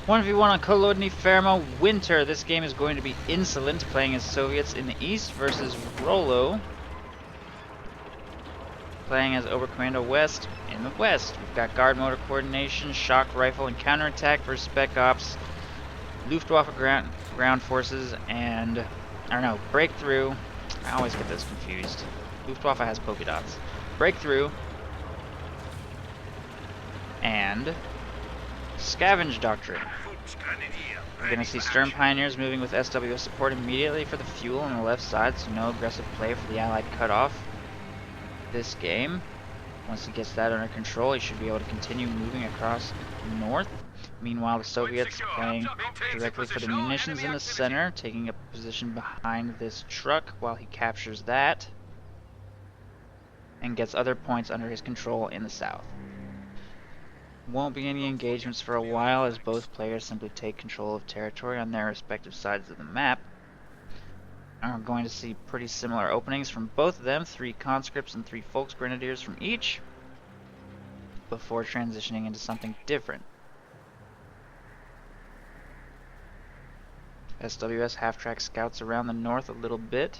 1v1 on Kholodny Ferma Winter. This game is going to be Insolent, playing as Soviets in the east versus Rollo, playing as Oberkommando West in the west. We've got guard motor coordination, shock rifle, and counterattack versus Spec Ops, Luftwaffe ground forces, and, I don't know, breakthrough. I always get those confused. Luftwaffe has polka dots. Breakthrough and Scavenge Doctrine. We're going to see Stern Pioneers moving with SWS support immediately for the fuel on the left side, so no aggressive play for the Allied cutoff this game. Once he gets that under control, he should be able to continue moving across north. Meanwhile, the Soviets playing directly for the munitions in the center, taking up a position behind this truck while he captures that and gets other points under his control in the south. Won't be any engagements for a while, as both players simply take control of territory on their respective sides of the map. And we're going to see pretty similar openings from both of them, 3 conscripts and 3 Volksgrenadiers from each, before transitioning into something different. SWS half-track scouts around the north a little bit,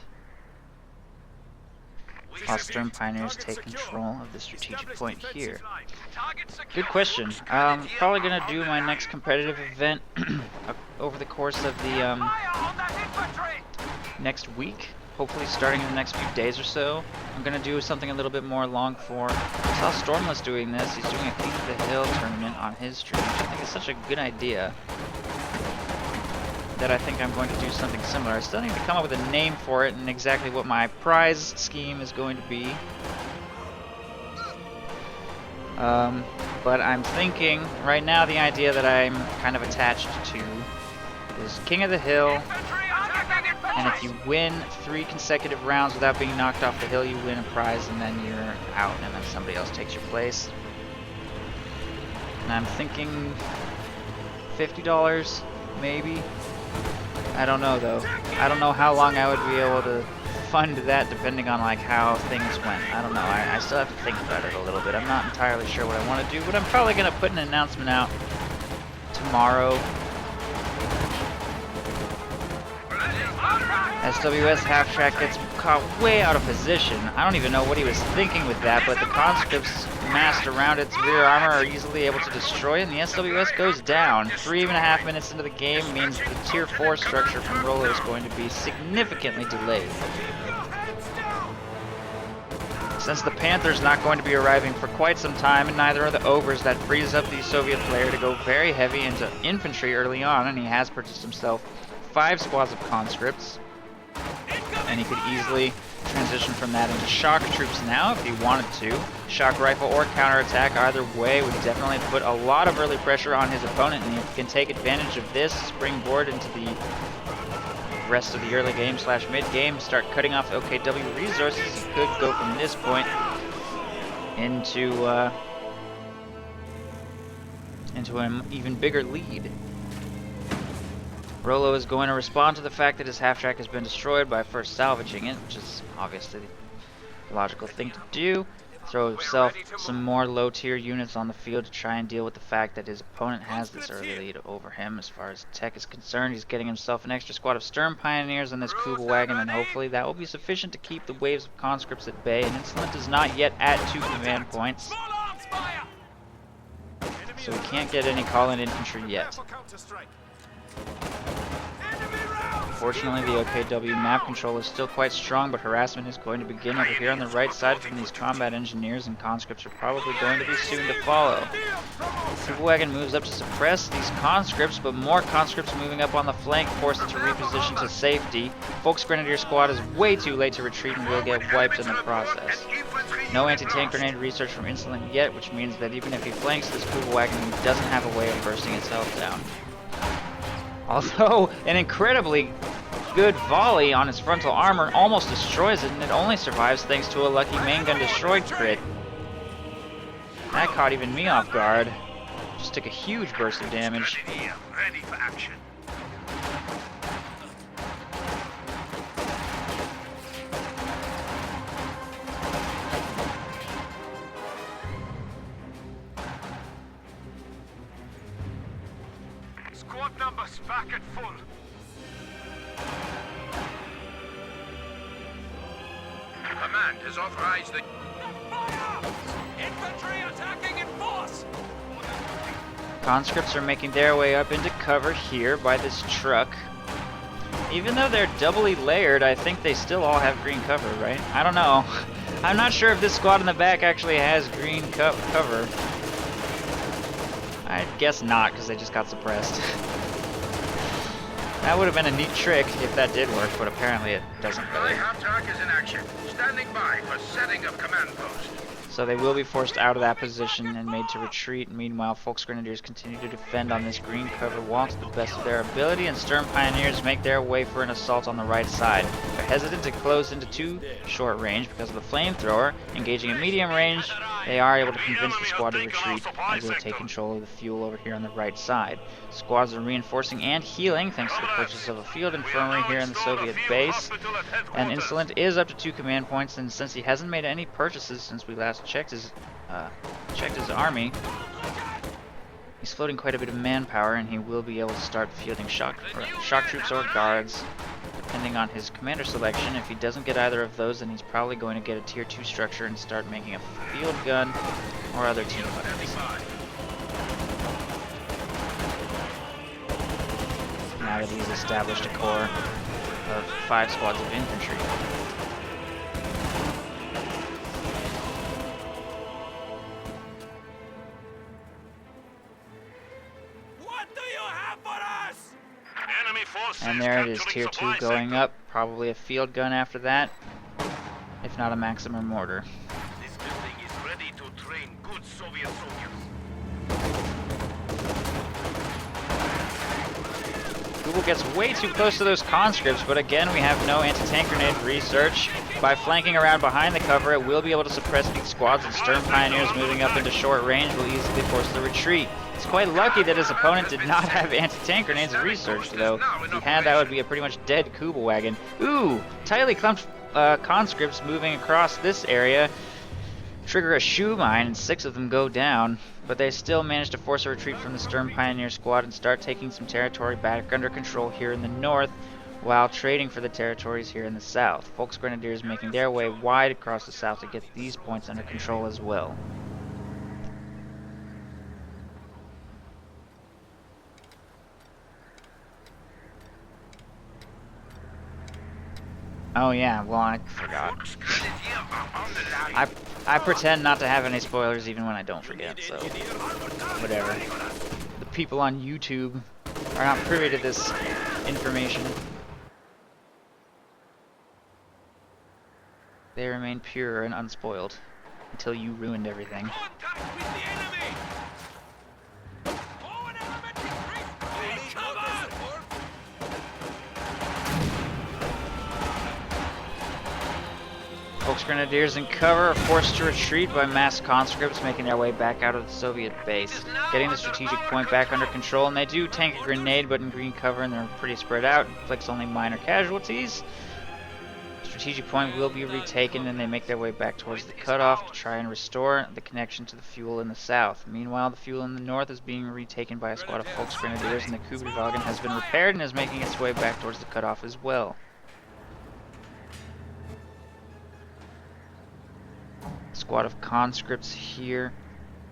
while Stern Pioneers take control of the strategic point here. Good question. Probably going to do my next competitive event over the course of the next week. Hopefully starting in the next few days or so. I'm going to do something a little bit more long form. I saw Stormless doing this. He's doing a King of the Hill tournament on his stream, which I think is such a good idea that I think I'm going to do something similar. I still need to come up with a name for it and exactly what my prize scheme is going to be. But I'm thinking right now the idea that I'm kind of attached to is King of the Hill, and if you win 3 consecutive rounds without being knocked off the hill, you win a prize, and then you're out, and then somebody else takes your place. And I'm thinking $50, maybe. I don't know though. I don't know how long I would be able to fund that depending on like how things went. I don't know. I still have to think about it a little bit. I'm not entirely sure what I want to do, but I'm probably going to put an announcement out tomorrow. SWS half-track gets caught way out of position. I don't even know what he was thinking with that, but the conscripts massed around its rear armor are easily able to destroy it, and the SWS goes down. 3.5 minutes into the game means the Tier 4 structure from Rollo is going to be significantly delayed. Since the Panther's not going to be arriving for quite some time, and neither are the Ogres, that frees up the Soviet player to go very heavy into infantry early on, and he has purchased himself 5 squads of conscripts. And he could easily transition from that into shock troops now if he wanted to. Shock rifle or counterattack, either way, would definitely put a lot of early pressure on his opponent, and if he can take advantage of this, springboard into the rest of the early game / mid game, start cutting off OKW resources, he could go from this point into an even bigger lead. Rollo is going to respond to the fact that his half-track has been destroyed by first salvaging it, which is obviously the logical thing to do. Throw himself some more low-tier units on the field to try and deal with the fact that his opponent has this early lead over him. As far as tech is concerned, he's getting himself an extra squad of Stern Pioneers on this Kubel wagon, and hopefully that will be sufficient to keep the waves of conscripts at bay. And Insolent is not yet at 2 command points, so we can't get any call-in infantry yet. Unfortunately, the OKW map control is still quite strong, but harassment is going to begin over here on the right side from these combat engineers, and conscripts are probably going to be soon to follow. The wagon moves up to suppress these conscripts, but more conscripts moving up on the flank force it to reposition to safety. Volksgrenadier squad is way too late to retreat and will get wiped in the process. No anti-tank grenade research from Insolent yet, which means that even if he flanks this Kubel wagon, he doesn't have a way of bursting itself down. Although an incredibly good volley on his frontal armor almost destroys it, and it only survives thanks to a lucky main gun destroyed crit. That caught even me off guard. Just took a huge burst of damage. Ready for action. Squad numbers back at full. Command has authorized the... Fire! Infantry attacking in force! Conscripts are making their way up into cover here by this truck. Even though they're doubly layered, I think they still all have green cover, right? I don't know. I'm not sure if this squad in the back actually has green cover. I guess not, because they just got suppressed. That would have been a neat trick if that did work, but apparently it doesn't really. Half-track is in action. Standing by for setting of command post. So they will be forced out of that position and made to retreat. Meanwhile, Folks Grenadiers continue to defend on this green cover wall to the best of their ability, and Sturm Pioneers make their way for an assault on the right side. They're hesitant to close into too short range because of the flamethrower. Engaging at medium range, they are able to convince the squad to retreat as they take control of the fuel over here on the right side. Squads are reinforcing and healing thanks to the purchase of a field infirmary here in the Soviet base. And Insolent is up to 2 command points, and since he hasn't made any purchases since we last checked his army, he's floating quite a bit of manpower, and he will be able to start fielding shock troops or guards, depending on his commander selection. If he doesn't get either of those, then he's probably going to get a tier 2 structure and start making a field gun or other team weapons. Now that he's established a corps of 5 squads of infantry. And there it is, tier 2 going up, probably a field gun after that, if not a maximum mortar. This building is ready to train good Soviet soldiers. Google gets way too close to those conscripts, but again we have no anti-tank grenade research. By flanking around behind the cover, it will be able to suppress these squads, and Sturm Pioneers moving up into short range will easily force the retreat. He's quite lucky that his opponent did not have anti-tank grenades researched, though. If he had, that would be a pretty much dead Kubel wagon. Ooh! Tightly clumped conscripts moving across this area trigger a shoe mine, and 6 of them go down, but they still manage to force a retreat from the Sturm Pioneer squad and start taking some territory back under control here in the north, while trading for the territories here in the south. Folks Grenadiers making their way wide across the south to get these points under control as well. Oh yeah, well I forgot. I pretend not to have any spoilers even when I don't forget, so whatever. The people on YouTube are not privy to this information. They remain pure and unspoiled until you ruined everything. Folks Grenadiers in cover are forced to retreat by mass conscripts making their way back out of the Soviet base, getting the strategic point back under control, and they do tank a grenade but in green cover and they're pretty spread out, inflicts only minor casualties. Strategic point will be retaken and they make their way back towards the cutoff to try and restore the connection to the fuel in the south. Meanwhile, the fuel in the north is being retaken by a squad of Folks Grenadiers, and the Kubelwagen has been repaired and is making its way back towards the cutoff as well. Squad of conscripts here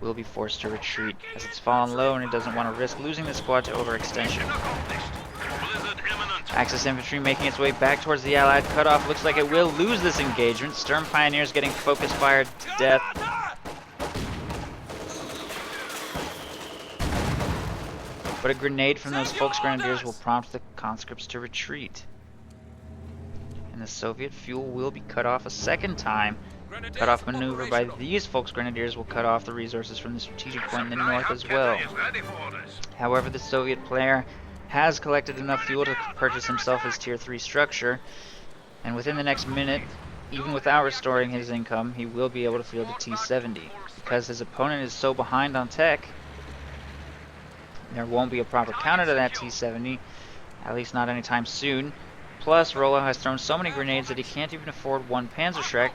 will be forced to retreat as it's fallen low and it doesn't want to risk losing the squad to overextension. Axis infantry making its way back towards the allied cutoff. Looks like it will lose this engagement. Sturm Pioneers getting focus fired to death. But a grenade from those Folks Grenadiers will prompt the conscripts to retreat. And the Soviet fuel will be cut off a second time. Cut-off maneuver by these Folks Grenadiers will cut off the resources from the strategic point in the north as well. However, the Soviet player has collected enough fuel to purchase himself his tier 3 structure, and within the next minute, even without restoring his income, he will be able to field a T-70. Because his opponent is so behind on tech, there won't be a proper counter to that T-70, at least not anytime soon. Plus, Rollo has thrown so many grenades that he can't even afford one Panzerschreck,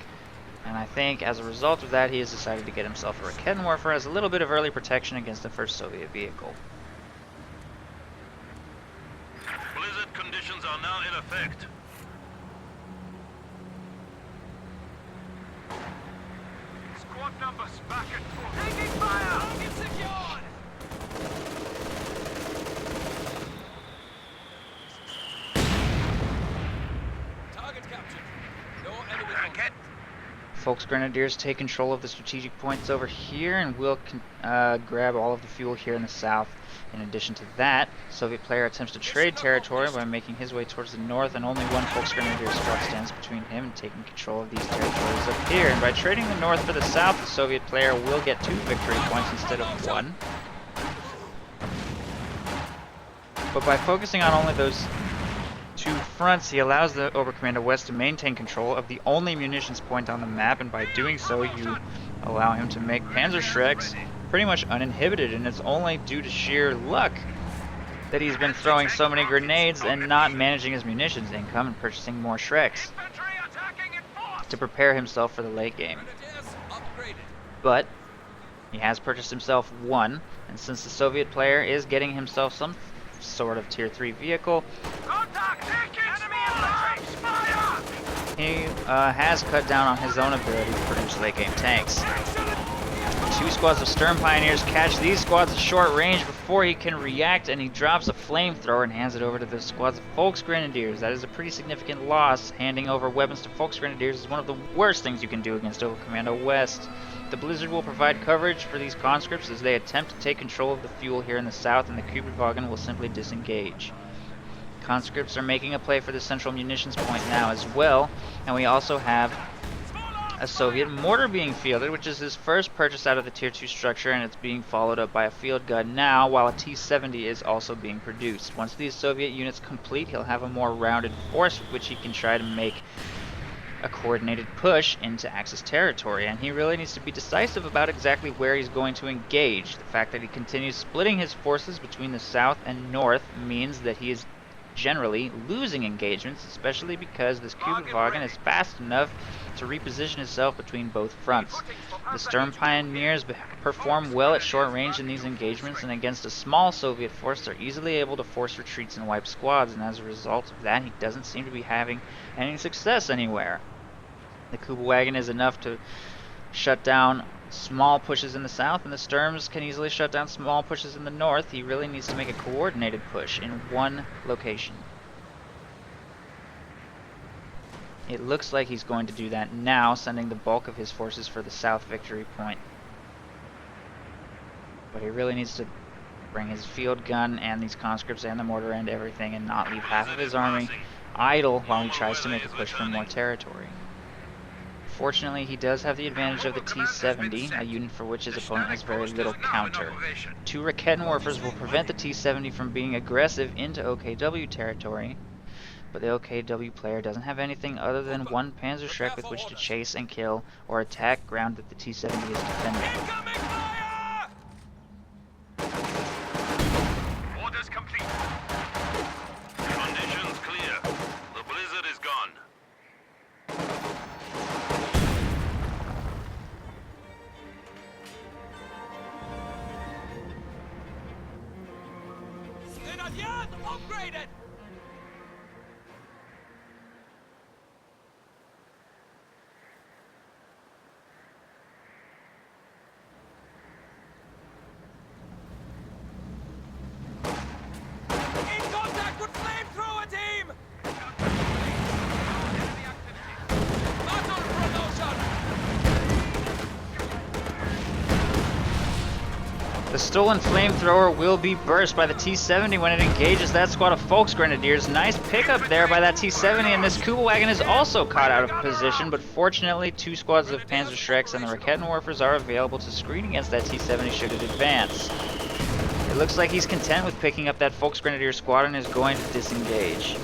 and I think as a result of that he has decided to get himself a Rakettenwerfer as a little bit of early protection against the first Soviet vehicle. conditions are now in effect. Squad numbers back at full. Taking fire! Target secured! Target captured. No enemy contact. Volksgrenadiers take control of the strategic points over here and will grab all of the fuel here in the south. In addition to that, Soviet player attempts to trade territory by making his way towards the north, and only one Volksgrenadier squad stands between him and taking control of these territories up here. And by trading the north for the south, the Soviet player will get 2 victory points instead of 1. But by focusing on only those 2 fronts, he allows the Oberkommando West to maintain control of the only munitions point on the map, and by doing so, you allow him to make Panzerschrecks pretty much uninhibited, and it's only due to sheer luck that he's been throwing so many grenades and not managing his munitions income and purchasing more Schrecks to prepare himself for the late game. But he has purchased himself 1, and since the Soviet player is getting himself some sort of tier 3 vehicle, he has cut down on his own ability to produce late game tanks. 2 squads of Sturm Pioneers catch these squads at short range before he can react, and he drops a flamethrower and hands it over to the squads of Volksgrenadiers. That is a pretty significant loss. Handing over weapons to Volksgrenadiers is one of the worst things you can do against Oberkommando West. The Blizzard will provide coverage for these conscripts as they attempt to take control of the fuel here in the south, and the Kübelwagen will simply disengage. Conscripts are making a play for the central munitions point now as well, and we also have a Soviet mortar being fielded, which is his first purchase out of the tier 2 structure, and it's being followed up by a field gun now, while a T-70 is also being produced. Once these Soviet units complete, he'll have a more rounded force with which he can try to make a coordinated push into Axis territory, and he really needs to be decisive about exactly where he's going to engage. The fact that he continues splitting his forces between the south and north means that he is generally losing engagements, especially because this Kübelwagen is fast enough to reposition itself between both fronts. The Sturm Pioneers perform well at short range in these engagements, and against a small Soviet force they're easily able to force retreats and wipe squads, and as a result of that he doesn't seem to be having any success anywhere. The Kübelwagen is enough to shut down small pushes in the south, and the Sturms can easily shut down small pushes in the north. He really needs to make a coordinated push in one location. It looks like he's going to do that now, sending the bulk of his forces for the south victory point. But he really needs to bring his field gun and these conscripts and the mortar and everything, and not leave half of his army idle while he tries to make a push for more territory. Fortunately, he does have the advantage of the T-70, a unit for which his opponent has very little counter. 2 Raketenwerfers will prevent the T-70 from being aggressive into OKW territory, but the OKW player doesn't have anything other than 1 Panzerschreck with which to chase and kill or attack ground that the T-70 is defending. Orders complete. Conditions clear. The blizzard is gone. Grenadiers upgraded! In contact with flamethrower team! Battle promotion! The stolen flamethrower will be burst by the T-70 when it engages that squad of Volksgrenadiers. Nice pickup there by that T-70, and this Kübelwagen is also caught out of position, but fortunately 2 squads of Panzerschrecks and the Raketenwerfers are available to screen against that T-70 should it advance. It looks like he's content with picking up that Volksgrenadier squad and is going to disengage.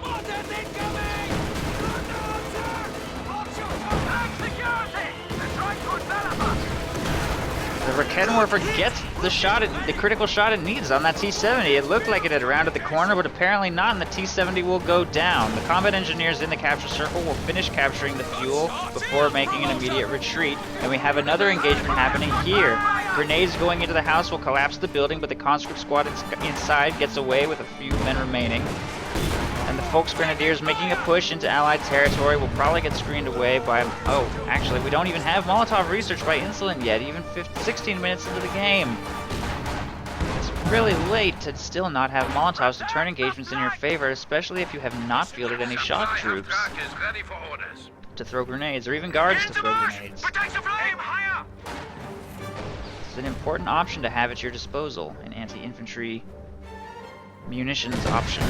Mortars incoming! The Raketenwerfer gets the critical shot it needs on that T-70. It looked like it had rounded the corner, but apparently not, and the T-70 will go down. The combat engineers in the capture circle will finish capturing the fuel before making an immediate retreat, and we have another engagement happening here. Grenades going into the house will collapse the building, but the conscript squad inside gets away with a few men remaining. And the Volksgrenadiers making a push into Allied territory will probably get screened away by... Oh, actually, we don't even have Molotov research by Insolent yet, even 16 minutes into the game. It's really late to still not have Molotovs to turn engagements in your favor, especially if you have not fielded any shock troops to throw grenades, or even guards to throw grenades. It's an important option to have at your disposal, an anti-infantry munitions option.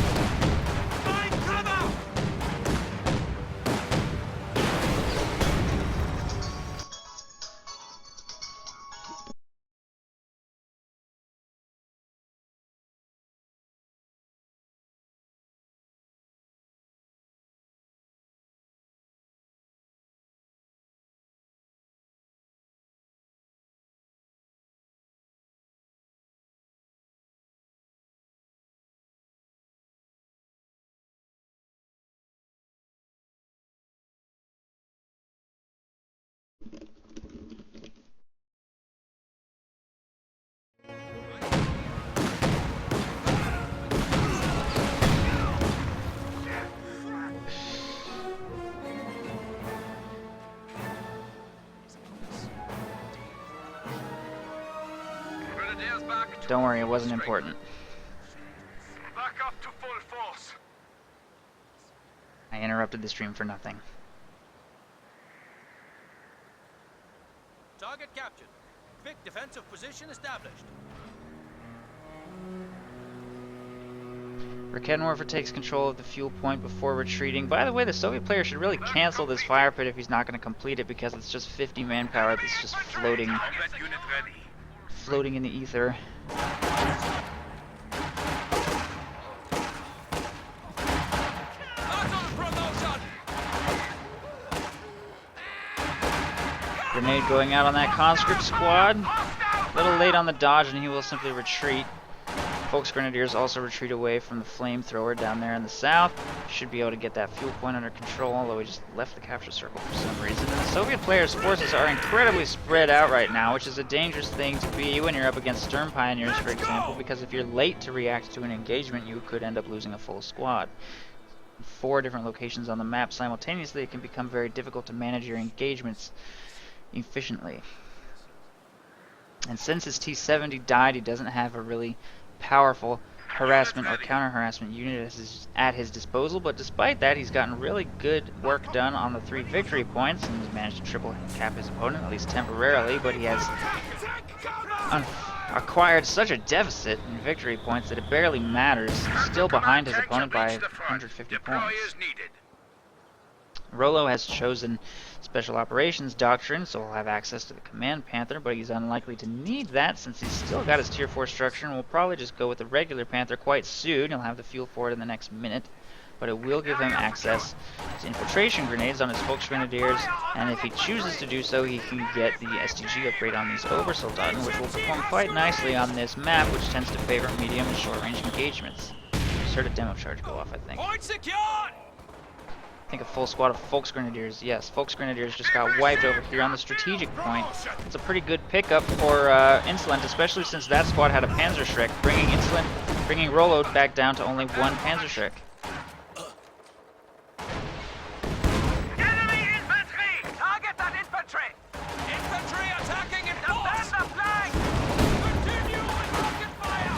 Don't worry, it wasn't important. Back up to full force. I interrupted the stream for nothing. Target captured. Quick defensive position established. Raketenwerfer takes control of the fuel point before retreating. By the way, the Soviet player should really cancel this fire pit if he's not going to complete it, because it's just 50 manpower that's just floating in the ether. Grenade going out on that conscript squad. A little late on the dodge, and he will simply retreat. Volksgrenadiers also retreat away from the flamethrower down there in the south. Should be able to get that fuel point under control, although we just left the capture circle for some reason. And the Soviet players' forces are incredibly spread out right now, which is a dangerous thing to be when you're up against Sturm Pioneers, for example, because if you're late to react to an engagement, you could end up losing a full squad. 4 different locations on the map simultaneously, it can become very difficult to manage your engagements efficiently. And since his T-70 died, he doesn't have a really powerful harassment or counter-harassment unit at his disposal, but despite that, he's gotten really good work done on the 3 victory points, and he's managed to triple cap his opponent, at least temporarily, but he has acquired such a deficit in victory points that it barely matters. He's still behind his opponent by 150 points. Rollo has chosen Special Operations Doctrine, so he'll have access to the Command Panther, but he's unlikely to need that since he's still got his Tier 4 structure, and will probably just go with the regular Panther quite soon. He'll have the fuel for it in the next minute, but it will give him access to infiltration grenades on his Volksgrenadiers, and if he chooses to do so, he can get the STG upgrade on these Obersoldaten, which will perform quite nicely on this map, which tends to favor medium and short-range engagements. Just heard a demo charge go off, I think. Point secured! I think a full squad of Volksgrenadiers. Yes, Volksgrenadiers just got wiped over here on the strategic point. It's a pretty good pickup for Insolent, especially since that squad had a Panzerschreck, bringing Rollo back down to only 1 Panzerschreck. Enemy infantry! Target that infantry! Infantry attacking in force! Defend the flank! Continue with rocket fire!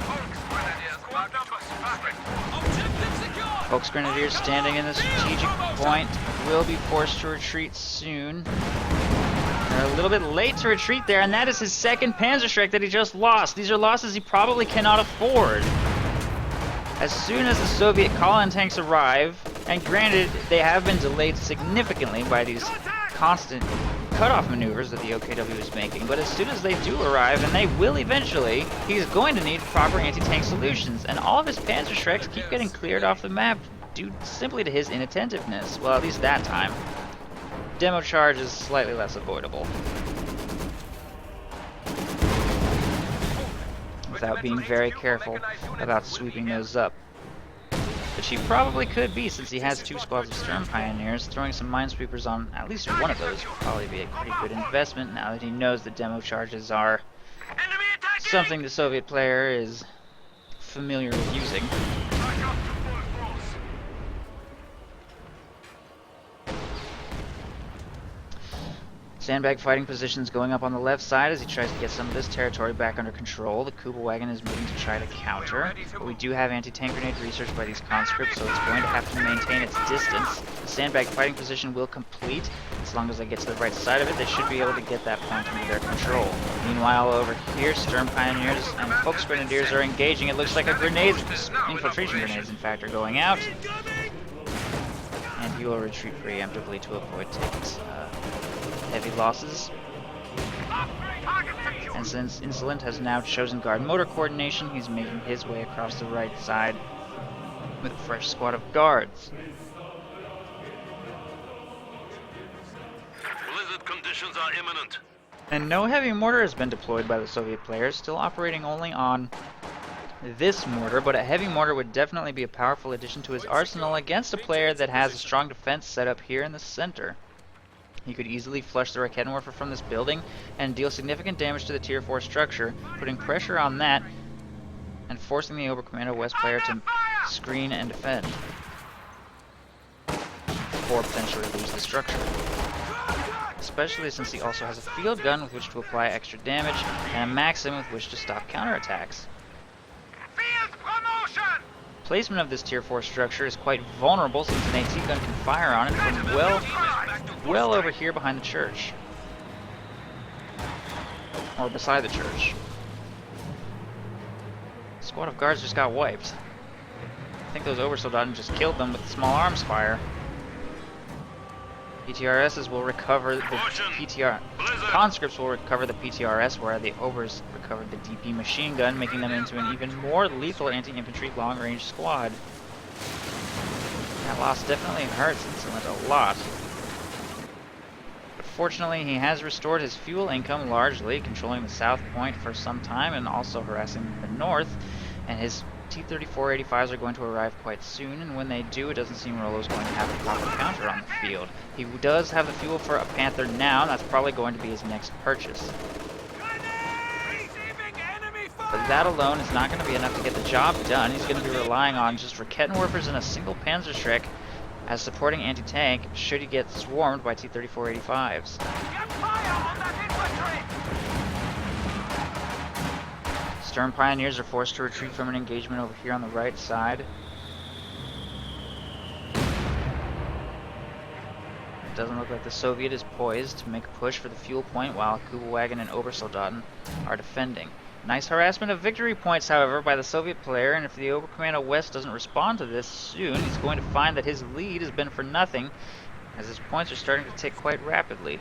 Volksgrenadiers, squad numbers back. Objective secure! Volksgrenadiers standing in the strategic point will be forced to retreat soon. They're a little bit late to retreat there, and that is his 2nd Panzerschreck that he just lost. These are losses he probably cannot afford. As soon as the Soviet call-in tanks arrive, and granted, they have been delayed significantly by these constant cutoff maneuvers that the OKW is making, but as soon as they do arrive, and they will eventually, he's going to need proper anti-tank solutions, and all of his Panzerschrecks keep getting cleared off the map due simply to his inattentiveness. Well, at least that time. Demo charge is slightly less avoidable, without being very careful about sweeping those up. which he probably could be since he has 2 squads of Stern Pioneers. Throwing some Minesweepers on at least one of those would probably be a pretty good investment now that he knows the demo charges are Enemy attacking! something the Soviet player is familiar with using. Back up to full force. Sandbag fighting positions going up on the left side as he tries to get some of this territory back under control. The Kuba wagon is moving to try to counter, but we do have anti-tank grenade research by these conscripts, so it's going to have to maintain its distance. The sandbag fighting position will complete. As long as they get to the right side of it, they should be able to get that point under their control. Meanwhile, over here, Stern Pioneers and Folks Grenadiers are engaging. It looks like a grenade, infiltration grenades in fact, are going out. And he will retreat preemptively to avoid taking heavy losses. And since Insolent has now chosen guard motor coordination, he's making his way across the right side with a fresh squad of guards. Blizzard conditions are imminent. And no heavy mortar has been deployed by the Soviet players, still operating only on this mortar, but a heavy mortar would definitely be a powerful addition to his arsenal against a player that has a strong defense set up here in the center. He could easily flush the Raketenwerfer from this building and deal significant damage to the Tier 4 structure, putting pressure on that and forcing the Oberkommando West player to screen and defend, or potentially lose the structure. Especially since he also has a field gun with which to apply extra damage and a Maxim with which to stop counterattacks. Field promotion! Placement of this Tier 4 structure is quite vulnerable since an AT gun can fire on it from well over here behind the church. Or beside the church. Squad of guards just got wiped. I think those Obersoldaten just killed them with small arms fire. PTRSs will recover the conscripts will recover the PTRS, where the Obers recovered the DP machine gun, making them into an even more lethal anti-infantry long-range squad. That loss definitely hurts Insolent a lot. But fortunately, he has restored his fuel income largely, controlling the south point for some time and also harassing the north, and his T-34-85s are going to arrive quite soon, and when they do, it doesn't seem Rollo's going to have a proper counter on the field. He does have the fuel for a Panther now, and that's probably going to be his next purchase. But that alone is not going to be enough to get the job done. He's going to be relying on just Raketenwerfers and a single Panzerschreck as supporting anti-tank should he get swarmed by T-34-85s. Get fire on that infantry! Stern Pioneers are forced to retreat from an engagement over here on the right side. It doesn't look like the Soviet is poised to make a push for the fuel point while Kuba wagon and Obersoldaten are defending. Nice harassment of victory points, however, by the Soviet player, and if the Oberkommando West doesn't respond to this soon, he's going to find that his lead has been for nothing, as his points are starting to tick quite rapidly.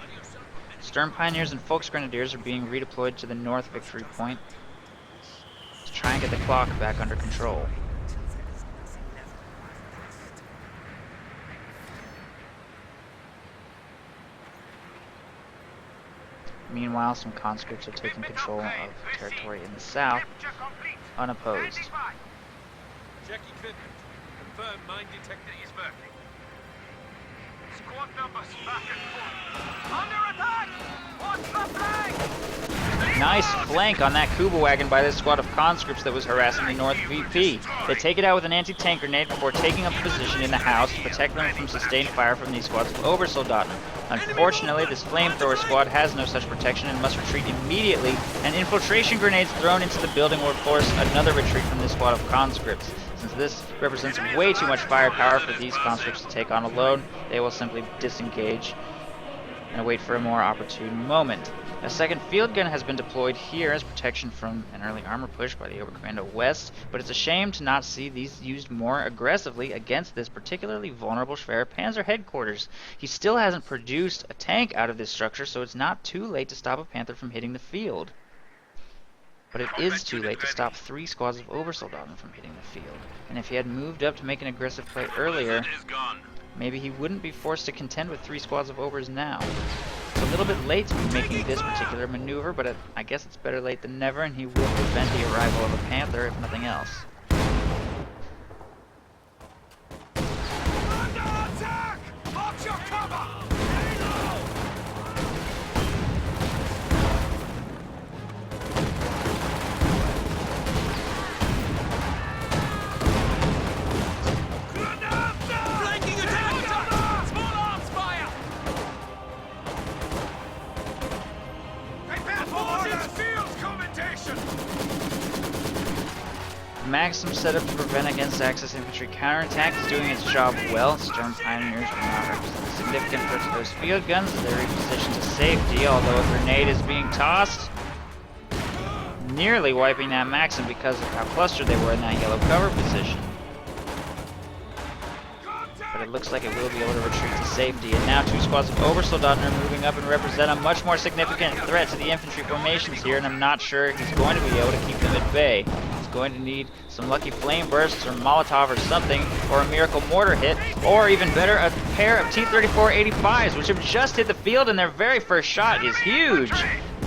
Stern Pioneers and Folks Grenadiers are being redeployed to the north victory point to try and get the clock back under control. Meanwhile, some conscripts are taking control of territory in the south, unopposed. Check equipment. Confirm mine detector is working. Squad numbers back and forth. Under attack! What's the flank? Nice flank on that Kuba wagon by this squad of conscripts that was harassing the North VP. They take it out with an anti-tank grenade before taking up a position in the house to protect them from sustained fire from these squads of Obersoldaten. Unfortunately, this flamethrower squad has no such protection and must retreat immediately, and infiltration grenades thrown into the building will force another retreat from this squad of conscripts. Since this represents way too much firepower for these conscripts to take on alone, they will simply disengage and wait for a more opportune moment. A second field gun has been deployed here as protection from an early armor push by the Oberkommando West, but it's a shame to not see these used more aggressively against this particularly vulnerable Schwerer Panzer headquarters. He still hasn't produced a tank out of this structure, so it's not too late to stop a Panther from hitting the field. But it is too late to stop 3 squads of Obersoldaten from hitting the field, and if he had moved up to make an aggressive play earlier, maybe he wouldn't be forced to contend with 3 squads of Obers now. It's a little bit late to be making this particular maneuver, but I guess it's better late than never, and he will prevent the arrival of a Panther if nothing else. Maxim set up to prevent against Axis infantry counterattack is doing its job well. Stern Pioneers will not represent a significant threat to those field guns as they reposition to safety, although a grenade is being tossed, nearly wiping that Maxim because of how clustered they were in that yellow cover position. But it looks like it will be able to retreat to safety, and now 2 squads of Obersoldaten are moving up and represent a much more significant threat to the infantry formations here, and I'm not sure he's going to be able to keep them at bay. He's going to need some lucky flame bursts or Molotov or something, or a miracle mortar hit, or even better, a pair of T-34-85s, which have just hit the field, and their very first shot is huge,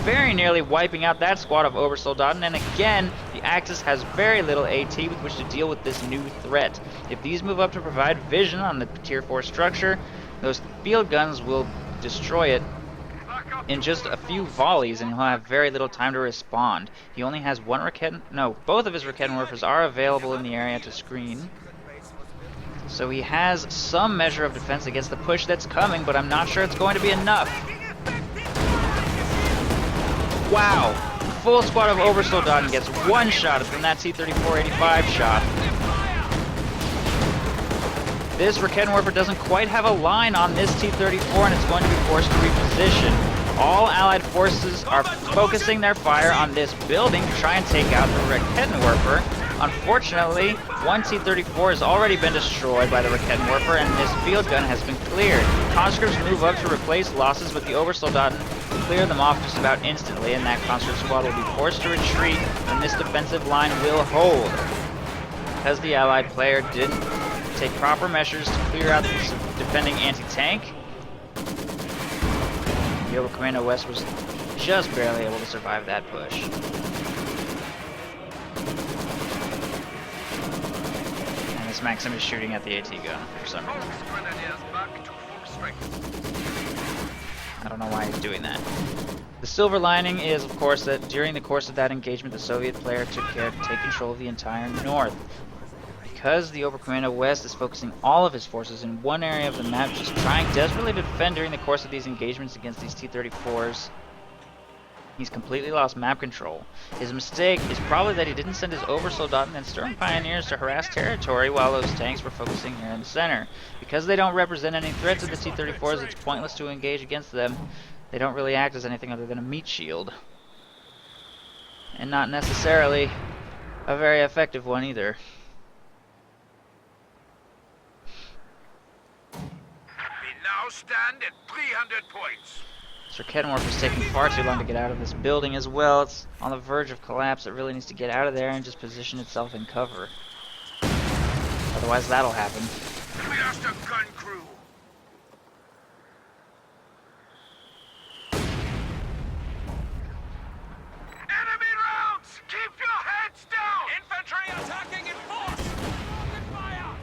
very nearly wiping out that squad of Obersoldaten. And again, the Axis has very little AT with which to deal with this new threat. If these move up to provide vision on the Tier 4 structure, those field guns will destroy it in just a few volleys, and he'll have very little time to respond. He only has both of his Raketenwerfers are available in the area to screen. So he has some measure of defense against the push that's coming, but I'm not sure it's going to be enough. Wow! Full squad of Obersoldaten gets one shot from that T-34-85 shot. This Raketenwerfer doesn't quite have a line on this T-34, and it's going to be forced to reposition. All Allied forces are focusing their fire on this building to try and take out the Raketenwerfer. Unfortunately, one T-34 has already been destroyed by the Raketenwerfer, and this field gun has been cleared. Conscripts move up to replace losses, but the Obersoldaten clear them off just about instantly, and that conscript squad will be forced to retreat, and this defensive line will hold. Because the Allied player didn't take proper measures to clear out the defending anti-tank, the Oberkommando West was just barely able to survive that push. And this Maxim is shooting at the AT gun for some reason. I don't know why he's doing that. The silver lining is, of course, that during the course of that engagement, the Soviet player took care to take control of the entire north. Because the Oberkommando West is focusing all of his forces in one area of the map, just trying desperately to defend during the course of these engagements against these T-34s, he's completely lost map control. His mistake is probably that he didn't send his Obersoldaten and Stern Pioneers to harass territory while those tanks were focusing here in the center. Because they don't represent any threat to the T-34s, it's pointless to engage against them. They don't really act as anything other than a meat shield. And not necessarily a very effective one either. We now stand at 300 points. This Raketenwerfer is taking far too long to get out of this building as well. It's on the verge of collapse. It really needs to get out of there and just position itself in cover. Otherwise that'll happen. We lost a gun crew. Enemy rounds! Keep your heads down! Infantry attacking in force! Rocket fire!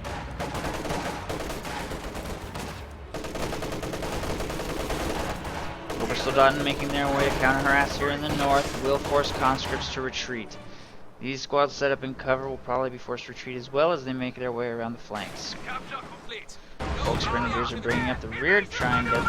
Obersoldaten making their way to counter-harass here in the north will force conscripts to retreat. These squads set up in cover will probably be forced to retreat as well as they make their way around the flanks. Capture complete. Volksgrenadiers are bringing up the rear to try and get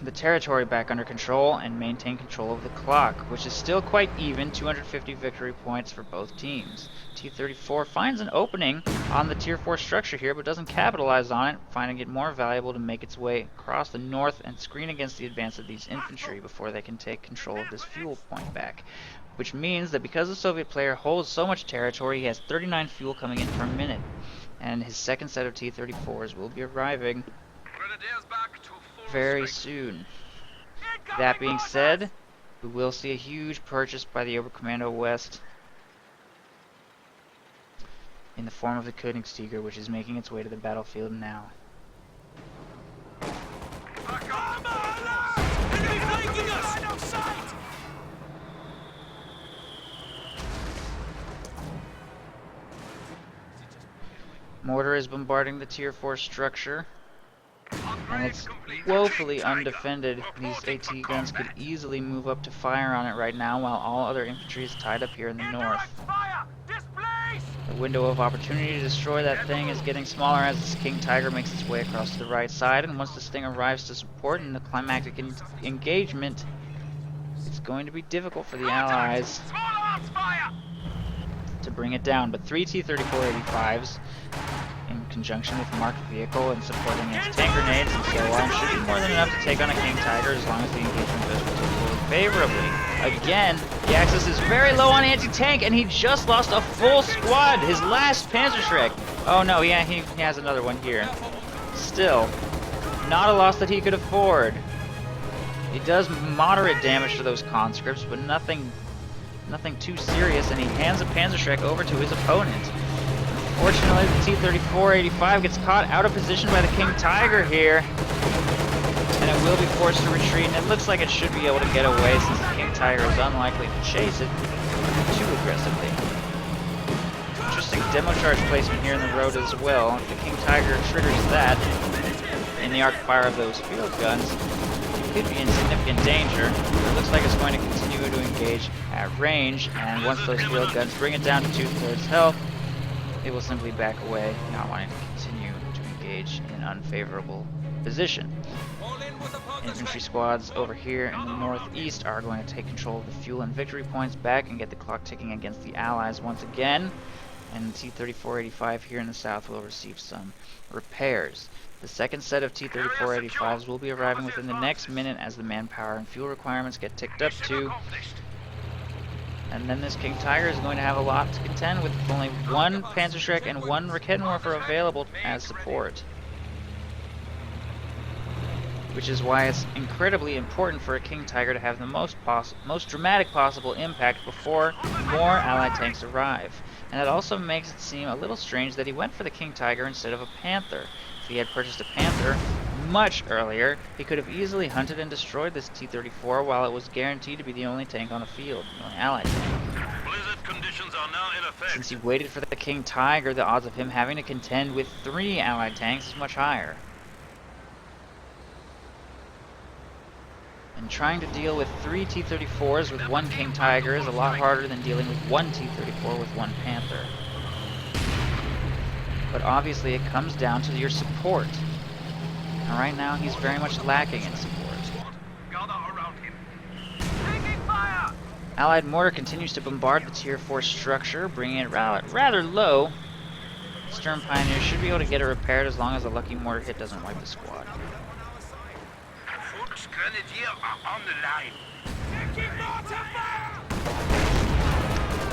the territory back under control and maintain control of the clock, which is still quite even, 250 victory points for both teams. T-34 finds an opening on the Tier 4 structure here, but doesn't capitalize on it, finding it more valuable to make its way across the north and screen against the advance of these infantry before they can take control of this fuel point back. Which means that because the Soviet player holds so much territory, he has 39 fuel coming in per minute, and his second set of T-34s will be arriving Grenadiers back to full very strength. soon. That being said, we will see a huge purchase by the Oberkommando West in the form of the Königstiger, which is making its way to the battlefield now. Enemy flanking us! Line of sight! Mortar is bombarding the Tier 4 structure, and it's woefully undefended. These AT guns could easily move up to fire on it right now, while all other infantry is tied up here in the north. Fire! Displace! The window of opportunity to destroy that thing is getting smaller as this King Tiger makes its way across to the right side, and once this thing arrives to support in the climactic engagement, it's going to be difficult for the Allies. Small arms fire! to bring it down, but 3 T-34-85s in conjunction with marked vehicle and supporting anti-tank grenades and so on should be more than enough to take on a King Tiger as long as the engagement goes particularly favorably. Again, the Axis is very low on anti-tank, and he just lost a full squad, his last Panzerschreck. Oh no, yeah, he has another one here. Still, not a loss that he could afford. He does moderate damage to those conscripts, but nothing too serious, and he hands a Panzerschreck over to his opponent. Unfortunately, the T-34-85 gets caught out of position by the King Tiger here, and it will be forced to retreat, and it looks like it should be able to get away since the King Tiger is unlikely to chase it too aggressively. Interesting demo charge placement here in the road as well. If the King Tiger triggers that in the arc fire of those field guns, it could be in significant danger. It looks like it's going to continue to engage at range, and once those field guns bring it down to 2/3 health, it will simply back away, not wanting to continue to engage in an unfavorable position. Infantry squads over here in the northeast are going to take control of the fuel and victory points back and get the clock ticking against the Allies once again. And the T-34-85 here in the south will receive some repairs. The second set of T-34-85s will be arriving within the next minute as the manpower and fuel requirements get ticked up too. And then this King Tiger is going to have a lot to contend with only one Panzerschreck and one Raketenwerfer available as support. Which is why it's incredibly important for a King Tiger to have the most dramatic possible impact before more Allied tanks arrive. And it also makes it seem a little strange that he went for the King Tiger instead of a Panther. If he had purchased a Panther much earlier, he could have easily hunted and destroyed this T-34 while it was guaranteed to be the only tank on the field, the only Allied tank. Blizzard conditions are now in effect. Since he waited for the King Tiger, the odds of him having to contend with 3 Allied tanks is much higher. And trying to deal with 3 T-34s with 1 King Tiger is a lot harder than dealing with 1 T-34 with 1 Panther. But obviously it comes down to your support. And right now he's very much lacking in support. Gather around him. Taking fire! Allied mortar continues to bombard the Tier 4 structure, bringing it rather low. Stern Pioneer should be able to get it repaired as long as a lucky mortar hit doesn't wipe the squad. Grenadier are on the line.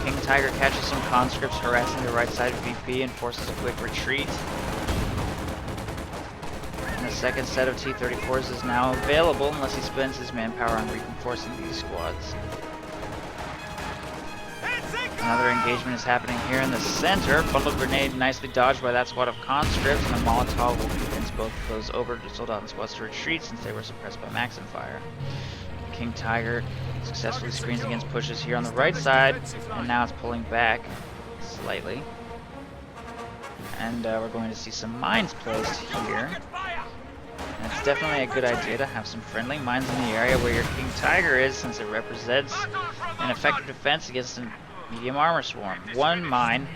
King Tiger catches some conscripts harassing the right side of VP and forces a quick retreat. And the second set of T-34s is now available unless he spends his manpower on reinforcing these squads. Another engagement is happening here in the center. Bundle grenade nicely dodged by that squad of conscripts, and a Molotov will convince both of those over-Soldaten squads to retreat since they were suppressed by Maxim fire. King Tiger successfully screens against pushes here on the right side, and now it's pulling back slightly. And we're going to see some mines placed here. And it's definitely a good idea to have some friendly mines in the area where your King Tiger is, since it represents an effective defense against a medium armor swarm. 1 mine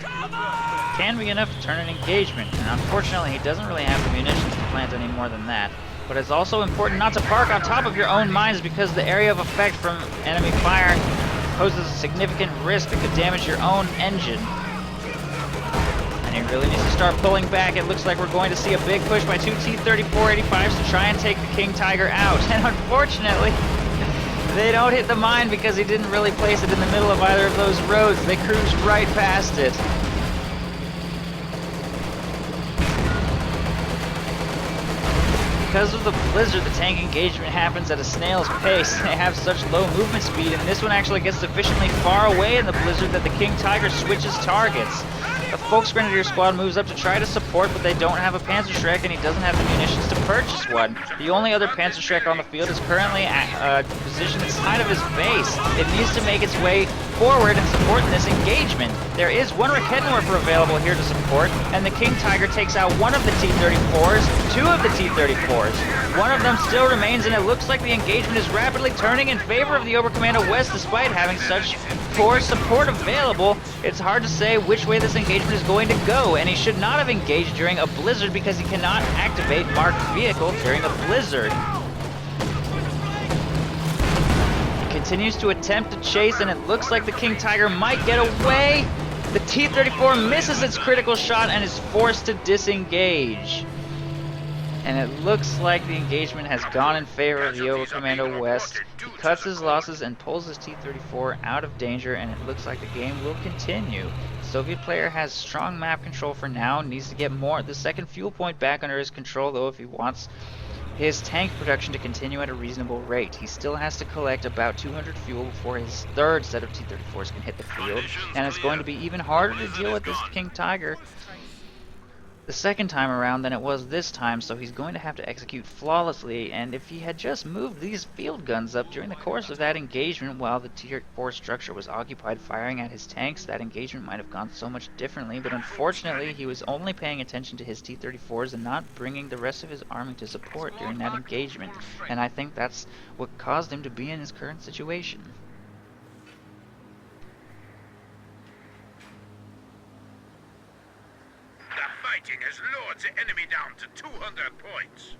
can be enough to turn an engagement, and unfortunately he doesn't really have the munitions to plant any more than that. But it's also important not to park on top of your own mines, because the area of effect from enemy fire poses a significant risk that could damage your own engine. And he really needs to start pulling back. It looks like we're going to see a big push by 2 T-34-85s to try and take the King Tiger out. And unfortunately, they don't hit the mine because he didn't really place it in the middle of either of those roads. They cruised right past it. Because of the blizzard, the tank engagement happens at a snail's pace. They have such low movement speed, and this one actually gets sufficiently far away in the blizzard that the King Tiger switches targets. The Volksgrenadier squad moves up to try to support, but they don't have a Panzerschreck, and he doesn't have the munitions to purchase one. The only other Panzerschreck on the field is currently positioned inside of his base. It needs to make its way forward and support this engagement. There is 1 Raketenwerfer available here to support, and the King Tiger takes out 1 of the T-34s, 2 of the T-34s. 1 of them still remains, and it looks like the engagement is rapidly turning in favor of the Oberkommando West despite having such poor support available. It's hard to say which way this engagement is going to go, and he should not have engaged during a blizzard because he cannot activate marked vehicle during a blizzard. He continues to attempt to chase, and it looks like the King Tiger might get away. The T-34 misses its critical shot and is forced to disengage. And it looks like the engagement has gone in favor of the Oberkommando West. He cuts his losses and pulls his T-34 out of danger, and it looks like the game will continue. The Soviet player has strong map control for now, needs to get the second fuel point back under his control though if he wants his tank production to continue at a reasonable rate. He still has to collect about 200 fuel before his third set of T-34s can hit the field, and it's going to be even harder to deal with this King Tiger the second time around than it was this time, so he's going to have to execute flawlessly. And if he had just moved these field guns up during the course of that engagement while the Tier 4 structure was occupied firing at his tanks, that engagement might have gone so much differently, but unfortunately he was only paying attention to his T-34s and not bringing the rest of his army to support during that engagement, and I think that's what caused him to be in his current situation. Fighting has lowered the enemy down to 200 points.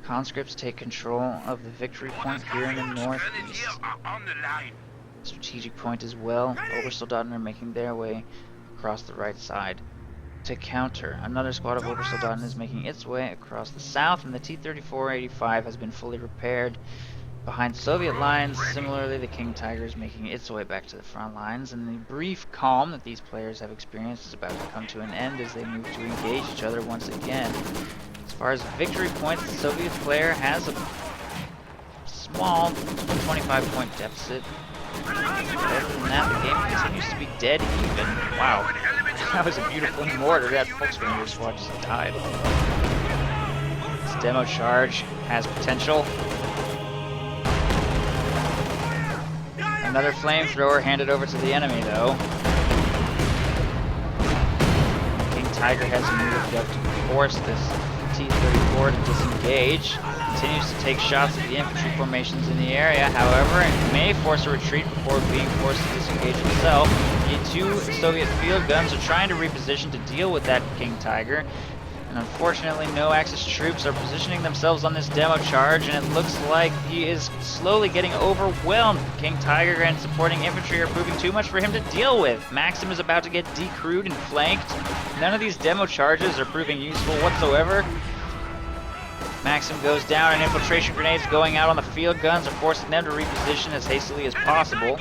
Conscripts take control of the victory point here in the northeast. On the line. Strategic point as well. Obersoldaten are making their way across the right side to counter. Another squad of Obersoldaten is making its way across the south, and the T-34-85 has been fully repaired behind Soviet lines. Similarly, the King Tiger is making its way back to the front lines, and the brief calm that these players have experienced is about to come to an end as they move to engage each other once again. As far as victory points, the Soviet player has a small 25-point deficit. But other than that, the game continues to be dead even. Wow, that was a beautiful mortar. That Volksgrenadier squad just died. This demo charge has potential. Another flamethrower handed over to the enemy, though. King Tiger has moved up to force this T-34 to disengage. Continues to take shots at the infantry formations in the area, however, and may force a retreat before being forced to disengage himself. The two Soviet field guns are trying to reposition to deal with that King Tiger. And unfortunately, no Axis troops are positioning themselves on this demo charge, and it looks like he is slowly getting overwhelmed. King Tiger and supporting infantry are proving too much for him to deal with. Maxim is about to get decrewed and flanked. None of these demo charges are proving useful whatsoever. Maxim goes down, and infiltration grenades going out on the field guns are forcing them to reposition as hastily as possible.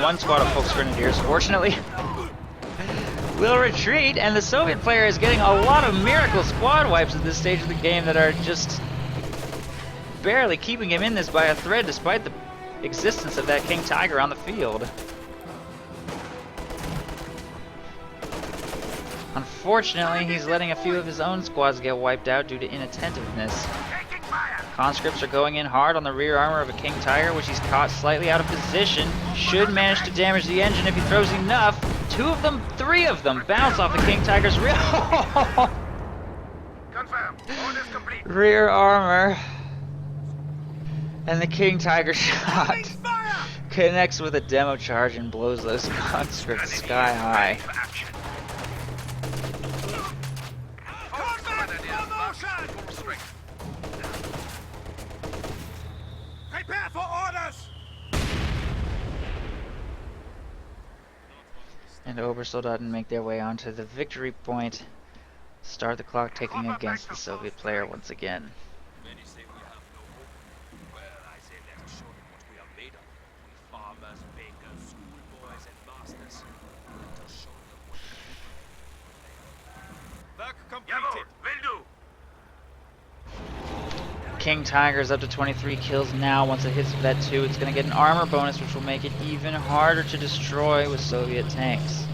One squad of Volksgrenadiers, fortunately, will retreat, and the Soviet player is getting a lot of miracle squad wipes at this stage of the game that are just barely keeping him in this by a thread despite the existence of that King Tiger on the field. Unfortunately, he's letting a few of his own squads get wiped out due to inattentiveness. Conscripts are going in hard on the rear armor of a King Tiger, which he's caught slightly out of position. Should manage to damage the engine if he throws enough. Three of them bounce off the King Tiger's rear. Rear armor. And the King Tiger shot connects with a demo charge and blows those conscripts sky high. Prepare for orders! And Obersoldaten make their way onto the victory point. Start the clock ticking against the Soviet player once again. Many say we have no hope. Well, I say let us show them what we are made of. We farmers, bakers, schoolboys, and masters. Let us show them what we are. Work completed. Will do. King Tiger's up to 23 kills now. Once it hits Vet 2, it's going to get an armor bonus, which will make it even harder to destroy with Soviet tanks.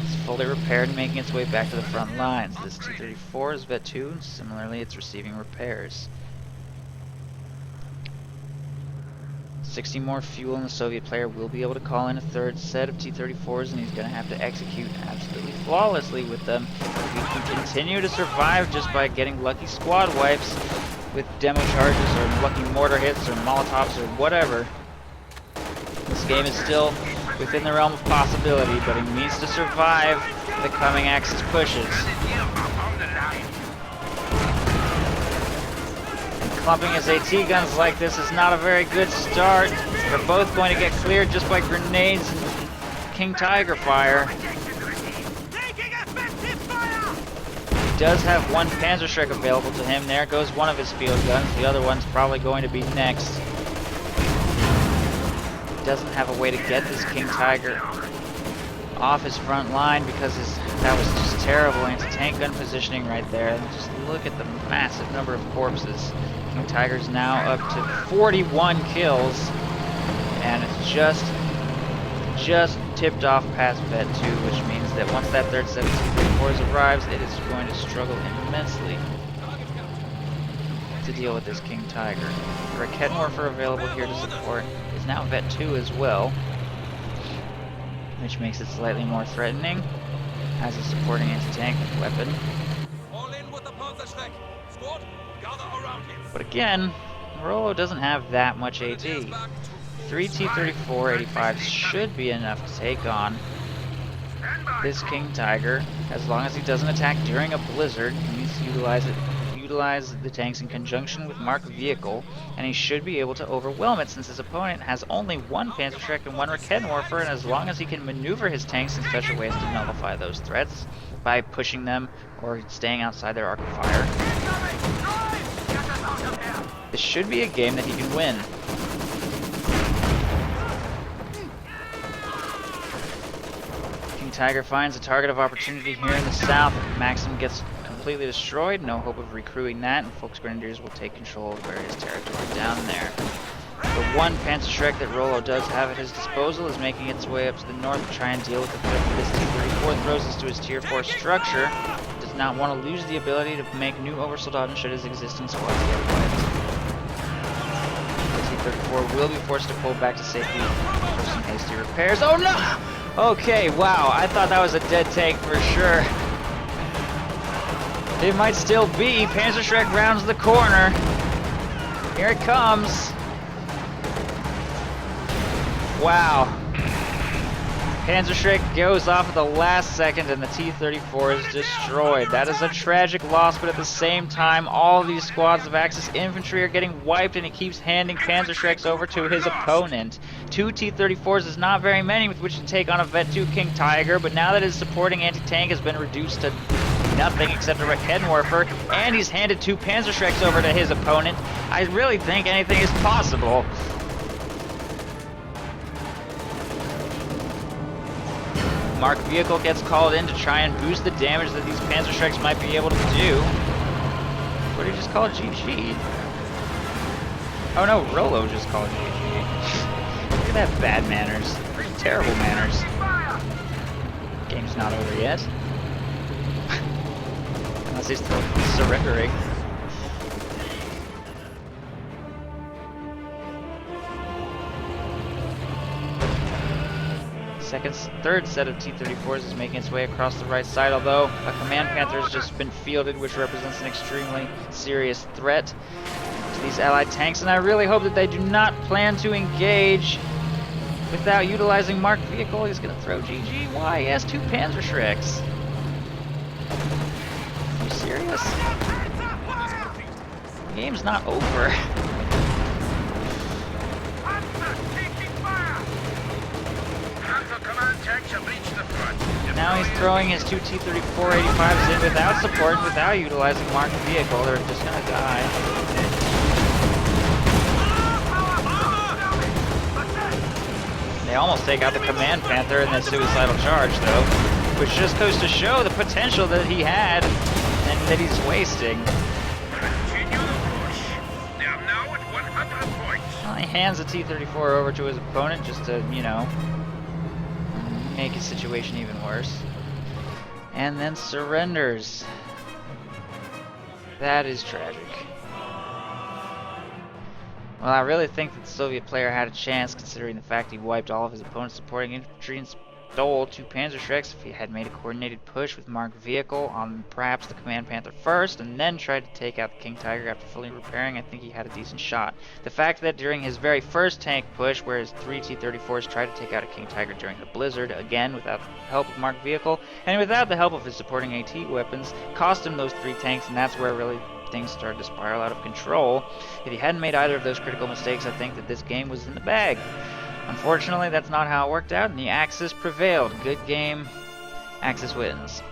It's fully repaired and making its way back to the front lines. This T-34 is Vet 2, and similarly it's receiving repairs. 60 more fuel, and the Soviet player will be able to call in a third set of T-34s, and he's going to have to execute absolutely flawlessly with them. If he can continue to survive just by getting lucky squad wipes with demo charges or lucky mortar hits or molotovs or whatever, this game is still within the realm of possibility, but he needs to survive the coming Axis pushes. Clumping his AT guns like this is not a very good start. They're both going to get cleared just by grenades. And King Tiger fire. Taking effective fire! He does have one Panzerschreck available to him. There goes one of his field guns. The other one's probably going to be next. He doesn't have a way to get this King Tiger off his front line because that was just terrible anti-tank gun positioning right there. And just look at the massive number of corpses. King Tiger's now up to 41 kills, and it's just tipped off past Vet 2, which means that once that third set of T-34s arrives, it is going to struggle immensely to deal with this King Tiger. The Raket Morpher available here to support is now Vet 2 as well, which makes it slightly more threatening as a supporting anti-tank weapon. All in with the Panzerschreck. Squad, gather around him. But again, Rollo doesn't have that much AD. 3 T-34 85s should be enough to take on this King Tiger, as long as he doesn't attack during a blizzard. He needs to utilize the tanks in conjunction with marked vehicle, and he should be able to overwhelm it since his opponent has only one Panzerschreck and one Raket Morpher, and as long as he can maneuver his tanks in such a way as to nullify those threats by pushing them or staying outside their arc of fire, this should be a game that he can win. King Tiger finds a target of opportunity here in the south. Maxim gets completely destroyed, no hope of recruiting that, and Volksgrenadiers will take control of various territory down there. The one Panzerschreck that Rollo does have at his disposal is making its way up to the north to try and deal with the threat that this T-34 throws into his Tier 4 structure. Does not want to lose the ability to make new Oversoldaten should his existing squad get wiped. The T-34 will be forced to pull back to safety for some hasty repairs. Oh no! Okay, wow, I thought that was a dead tank for sure. It might still be. Panzerschreck rounds the corner. Here it comes. Wow. Panzerschreck goes off at the last second and the T-34 is destroyed. That is a tragic loss, but at the same time, all these squads of Axis infantry are getting wiped, and he keeps handing Panzerschrecks over to his opponent. 2 T-34s is not very many with which to take on a Vet 2 King Tiger, but now that his supporting anti-tank has been reduced to nothing except a Raket Morpher, and he's handed 2 Panzerschrecks over to his opponent, I really think anything is possible. Marked vehicle gets called in to try and boost the damage that these Panzerschrecks might be able to do. What did he just call GG? Oh no, Rollo just called GG. Look at that bad manners. Pretty terrible manners. Game's not over yet. Unless he's still surrendering. Third set of T-34s is making its way across the right side, although a Command Panther has just been fielded, which represents an extremely serious threat to these allied tanks, and I really hope that they do not plan to engage without utilizing marked vehicle. He's going to throw GG. Why? He has 2 Panzerschrecks. Are you serious? The game's not over. Now he's throwing his 2 T-34 85s in without support, without utilizing marked vehicle. They're just gonna die. They almost take out the Command Panther in that suicidal charge, though, which just goes to show the potential that he had and that he's wasting. Continue the push. They are now at 100 points. Well, he hands the T-34 over to his opponent just to, you know, make his situation even worse. And then surrenders. That is tragic. Well, I really think that the Soviet player had a chance, considering the fact he wiped all of his opponent's supporting infantry and stole 2 Panzerschrecks. If he had made a coordinated push with marked vehicle on perhaps the Command Panther first, and then tried to take out the King Tiger after fully repairing, I think he had a decent shot. The fact that during his very first tank push, where his 3 T-34s tried to take out a King Tiger during the blizzard, again without the help of marked vehicle, and without the help of his supporting AT weapons, cost him those 3 tanks, and that's where really things started to spiral out of control. If he hadn't made either of those critical mistakes, I think that this game was in the bag. Unfortunately, that's not how it worked out, and the Axis prevailed. Good game. Axis wins.